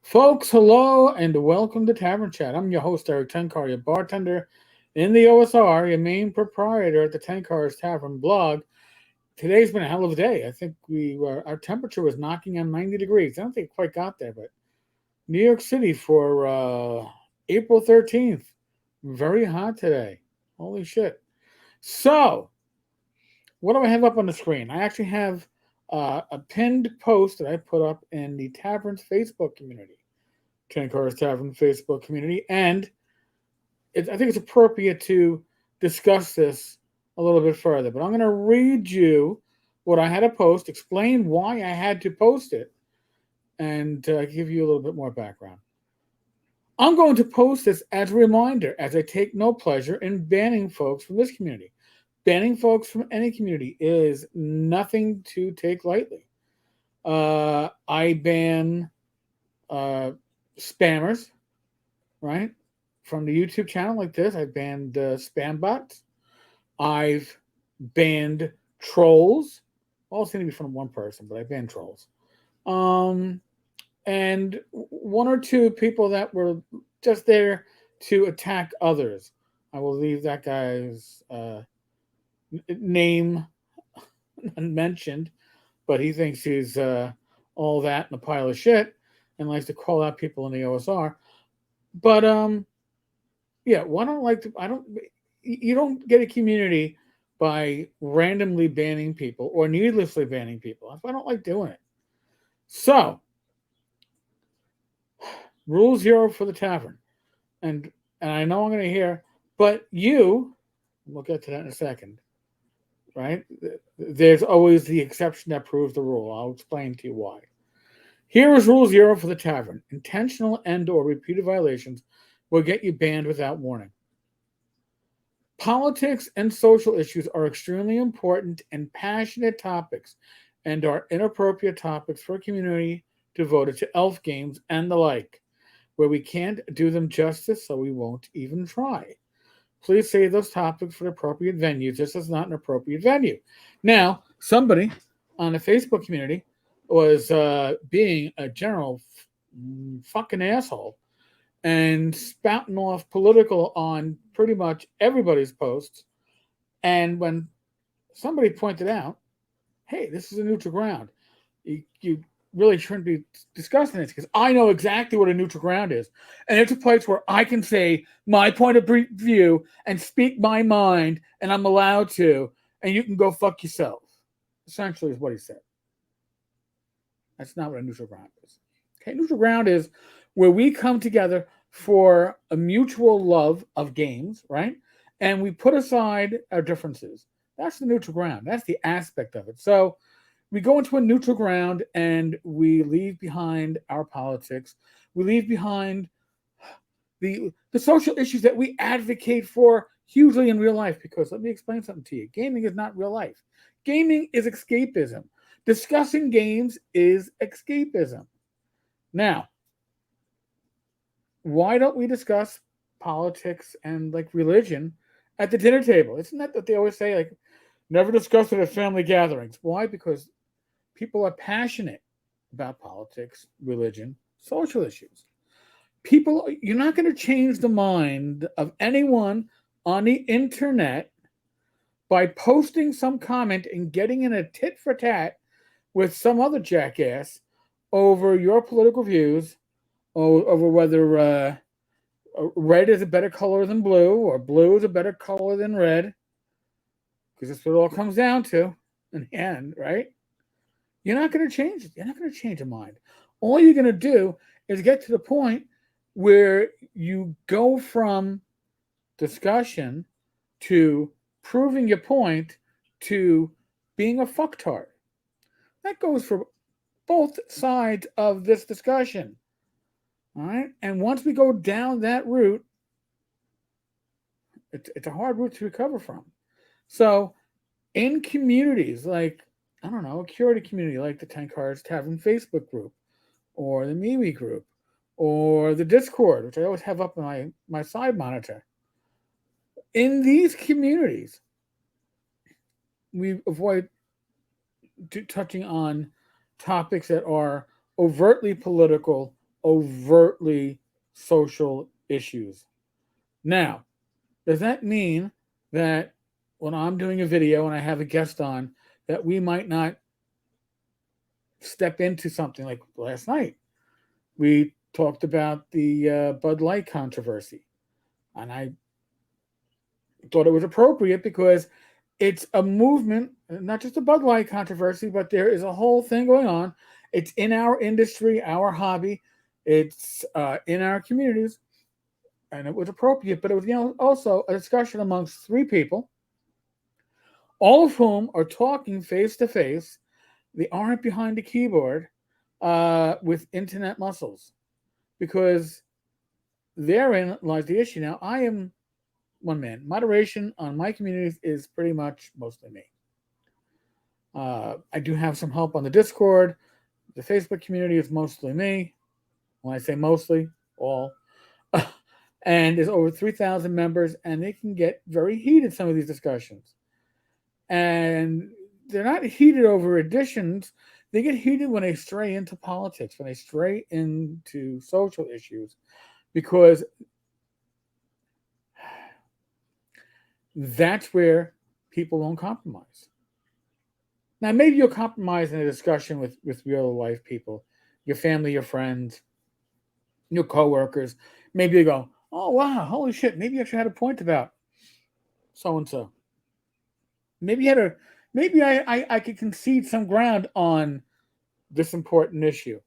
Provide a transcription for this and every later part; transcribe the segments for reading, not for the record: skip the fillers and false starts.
Folks, hello and welcome to Tavern Chat. I'm your host, Eric Tenkar, your bartender in the OSR, your main proprietor at the Tenkar's Tavern blog. Today's been a hell of a day. I think our temperature was knocking on 90 degrees. I don't think it quite got there, but New York City for April 13th, very hot today. Holy shit. So, what do I have up on the screen? I actually have a pinned post that I put up in the Tavern's Facebook community. Tenkar's Tavern Facebook community, and I think it's appropriate to discuss this a little bit further. But I'm going to read you what I had to post, explain why I had to post it, and give you a little bit more background. I'm going to post this as a reminder, as I take no pleasure in banning folks from this community. Banning folks from any community is nothing to take lightly. I ban spammers, right? From the YouTube channel like this, I've banned spam bots. I've banned trolls. All seem to be from one person, but I banned trolls. And one or two people that were just there to attack others. I will leave that guy's name unmentioned, but he thinks he's all that in a pile of shit and likes to call out people in the OSR. But yeah, why don't like to, I don't you don't get a community by randomly banning people or needlessly banning people. I don't like doing it. So, rule zero for the tavern. And I know I'm going to hear, but we'll get to that in a second, right? There's always the exception that proves the rule. I'll explain to you why. Here is rule zero for the tavern. Intentional and or repeated violations will get you banned without warning. Politics and social issues are extremely important and passionate topics and are inappropriate topics for a community devoted to elf games and the like, where we can't do them justice, so we won't even try. Please save those topics for the appropriate venues. This is not an appropriate venue. Now, somebody on the Facebook community was being a general fucking asshole and spouting off political on pretty much everybody's posts. And when somebody pointed out, hey, this is a neutral ground, you really shouldn't be discussing this because I know exactly what a neutral ground is. And it's a place where I can say my point of view and speak my mind, and I'm allowed to, and you can go fuck yourself. Essentially, is what he said. That's not what a neutral ground is. Okay, neutral ground is where we come together for a mutual love of games, right? And we put aside our differences. That's the neutral ground. That's the aspect of it. So we go into a neutral ground and we leave behind our politics. We leave behind the social issues that we advocate for hugely in real life. Because let me explain something to you. Gaming is not real life. Gaming is escapism. Discussing games is escapism. Now, why don't we discuss politics and like religion at the dinner table? Isn't that what they always say? Like, never discuss it at family gatherings. Why? Because people are passionate about politics, religion, social issues. You're not going to change the mind of anyone on the internet by posting some comment and getting in a tit for tat with some other jackass over your political views, or over whether red is a better color than blue or blue is a better color than red, because that's what it all comes down to in the end, right? You're not going to change it. You're not going to change your mind. All you're going to do is get to the point where you go from discussion to proving your point to being a fucktard. That goes for both sides of this discussion. All right. And once we go down that route, it's a hard route to recover from. So, in communities like, I don't know, a curated community like the Tenkar's Tavern Facebook group, or the MeWe group, or the Discord, which I always have up on my side monitor. In these communities, we avoid touching on topics that are overtly political, overtly social issues. Now, does that mean that when I'm doing a video and I have a guest on, that we might not step into something like last night? We talked about the Bud Light controversy, and I thought it was appropriate because it's a movement, not just a Bud Light controversy, but there is a whole thing going on. It's in our industry, our hobby. It's in our communities, and it was appropriate. But it was, also a discussion amongst three people, all of whom are talking face to face. They aren't behind a keyboard with internet muscles, because therein lies the issue. Now, I am one man. Moderation on my communities is pretty much mostly me. I do have some help on the Discord. The Facebook community is mostly me. When I say mostly, all. And there's over 3,000 members, and they can get very heated, some of these discussions. And they're not heated over additions. They get heated when they stray into politics, when they stray into social issues, because that's where people won't compromise. Now, maybe you'll compromise in a discussion with real life people, your family, your friends, your coworkers. Maybe you go, oh, wow, holy shit, maybe you actually had a point about so-and-so. Maybe I could concede some ground on this important issue.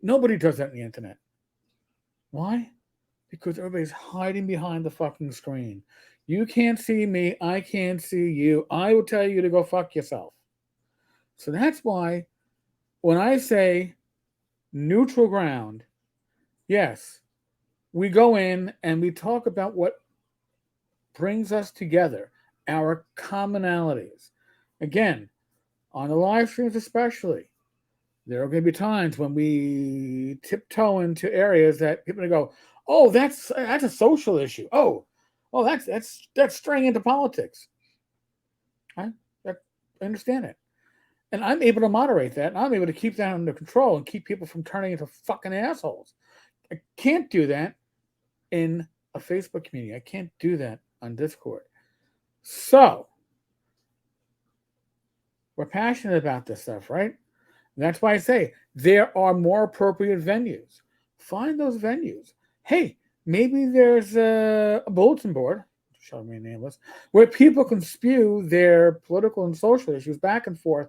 Nobody does that on the internet. Why? Because everybody's hiding behind the fucking screen. You can't see me. I can't see you. I will tell you to go fuck yourself. So that's why when I say neutral ground, yes, we go in and we talk about what brings us together, our commonalities. Again, on the live streams especially, there are going to be times when we tiptoe into areas that people are going to go, oh, that's a social issue. Oh, that's straying into politics. I understand it. And I'm able to moderate that, and I'm able to keep that under control and keep people from turning into fucking assholes. I can't do that in a Facebook community. I can't do that on Discord. So, we're passionate about this stuff, right? And that's why I say there are more appropriate venues. Find those venues. Hey, maybe there's a bulletin board, shall remain nameless, where people can spew their political and social issues back and forth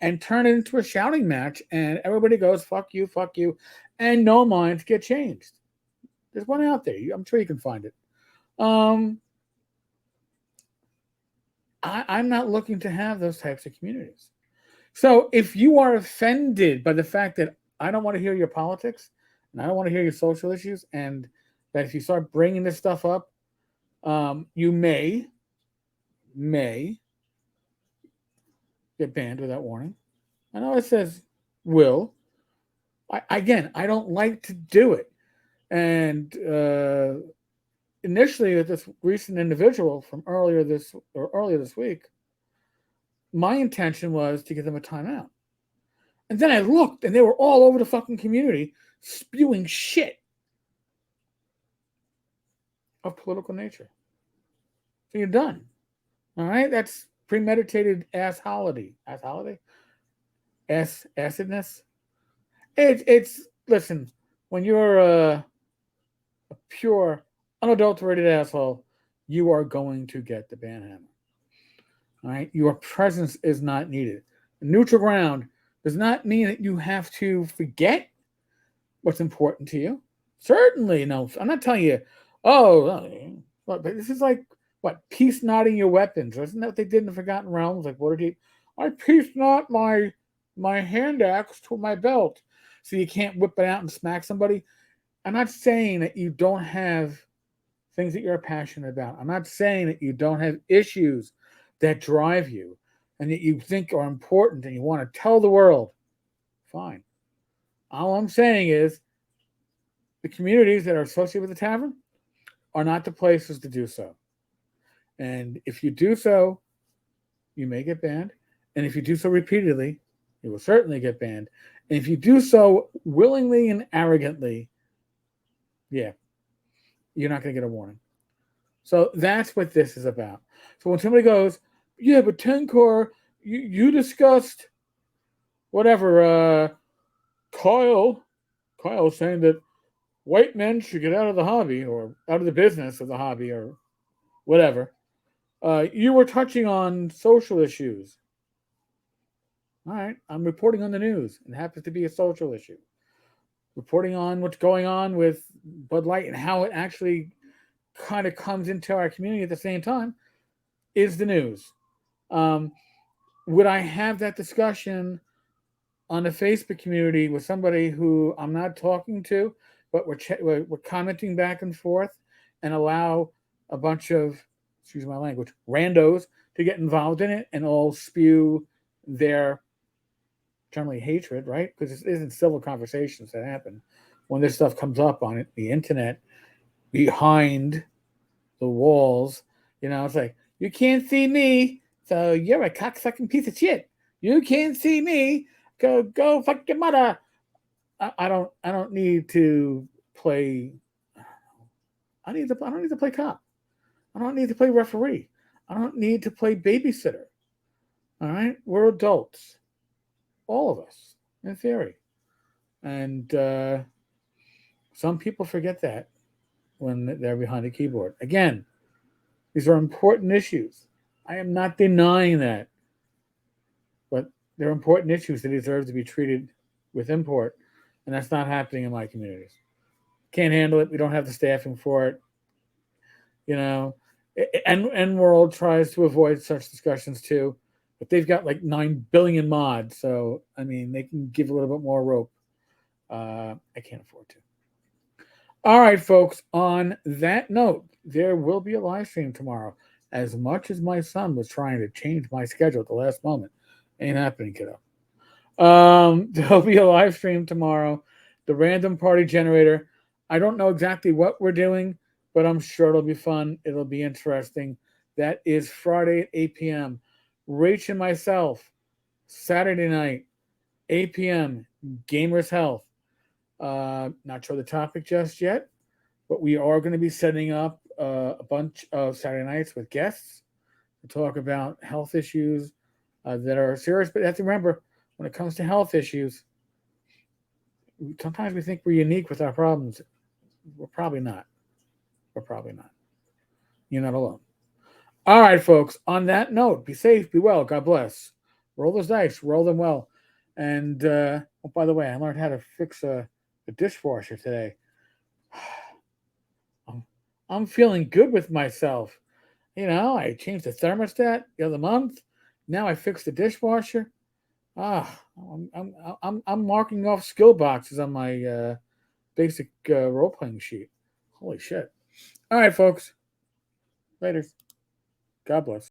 and turn it into a shouting match, and everybody goes, fuck you, and no minds get changed. There's one out there. I'm sure you can find it. I'm not looking to have those types of communities. So if you are offended by the fact that I don't want to hear your politics and I don't want to hear your social issues, and that if you start bringing this stuff up, you may get banned without warning. I know it says will. I don't like to do it. And initially, with this recent individual from earlier this week, my intention was to give them a timeout. And then I looked, and they were all over the fucking community spewing shit of political nature. So you're done. All right? That's premeditated acidness. It's listen, when you're a pure, unadulterated asshole, you are going to get the ban hammer. All right? Your presence is not needed. Neutral ground does not mean that you have to forget what's important to you. Certainly, no. I'm not telling you, but this is like, what, peace knotting your weapons. Isn't that what they did in the Forgotten Realms? Like, I peace knot my hand axe to my belt so you can't whip it out and smack somebody. I'm not saying that you don't have things that you're passionate about. I'm not saying that you don't have issues that drive you and that you think are important and you want to tell the world. Fine. All I'm saying is the communities that are associated with the tavern are not the places to do so. And if you do so, you may get banned. And if you do so repeatedly, you will certainly get banned. And if you do so willingly and arrogantly, yeah, you're not going to get a warning. So that's what this is about. So when somebody goes, yeah, but Tenkar, you discussed whatever, Kyle, Kyle saying that white men should get out of the hobby or out of the business of the hobby or whatever. You were touching on social issues. All right, I'm reporting on the news. It happens to be a social issue. Reporting on what's going on with Bud Light and how it actually kind of comes into our community at the same time is the news. Um, would I have that discussion on the Facebook community with somebody who I'm not talking to, but we're commenting back and forth, and allow a bunch of, excuse my language, randos to get involved in it and all spew their generally hatred, right? Because this isn't civil conversations that happen when this stuff comes up on it, the internet, behind the walls. It's like, you can't see me, so you're a cocksucking piece of shit. You can't see me. Go fuck your mother. I don't need to play. I don't need to play cop. I don't need to play referee. I don't need to play babysitter. All right, we're adults, all of us, in theory, and some people forget that when they're behind a keyboard. Again, these are important issues. I am not denying that, but they're important issues that deserve to be treated with import, and that's not happening in my communities. Can't handle it. We don't have the staffing for it. You know, and World tries to avoid such discussions too, but they've got like 9 billion mods, so I mean they can give a little bit more rope. I can't afford to. All right, folks. On that note, there will be a live stream tomorrow. As much as my son was trying to change my schedule at the last moment, ain't happening, kiddo. There'll be a live stream tomorrow. The random party generator. I don't know exactly what we're doing, but I'm sure it'll be fun. It'll be interesting. That is Friday at 8 p.m. Rach and myself, Saturday night, 8 p.m. Gamers Health. Not sure the topic just yet, but we are going to be setting up a bunch of Saturday nights with guests to talk about health issues that are serious. But you have to remember, when it comes to health issues, sometimes we think we're unique with our problems. We're probably not. We're probably not. You're not alone. All right, folks. On that note, be safe, be well. God bless. Roll those dice, roll them well. And oh, by the way, I learned how to fix a dishwasher today. I'm feeling good with myself. I changed the thermostat the other month. Now I fixed the dishwasher. Ah, I'm marking off skill boxes on my basic role playing sheet. Holy shit! All right, folks. Later. God bless.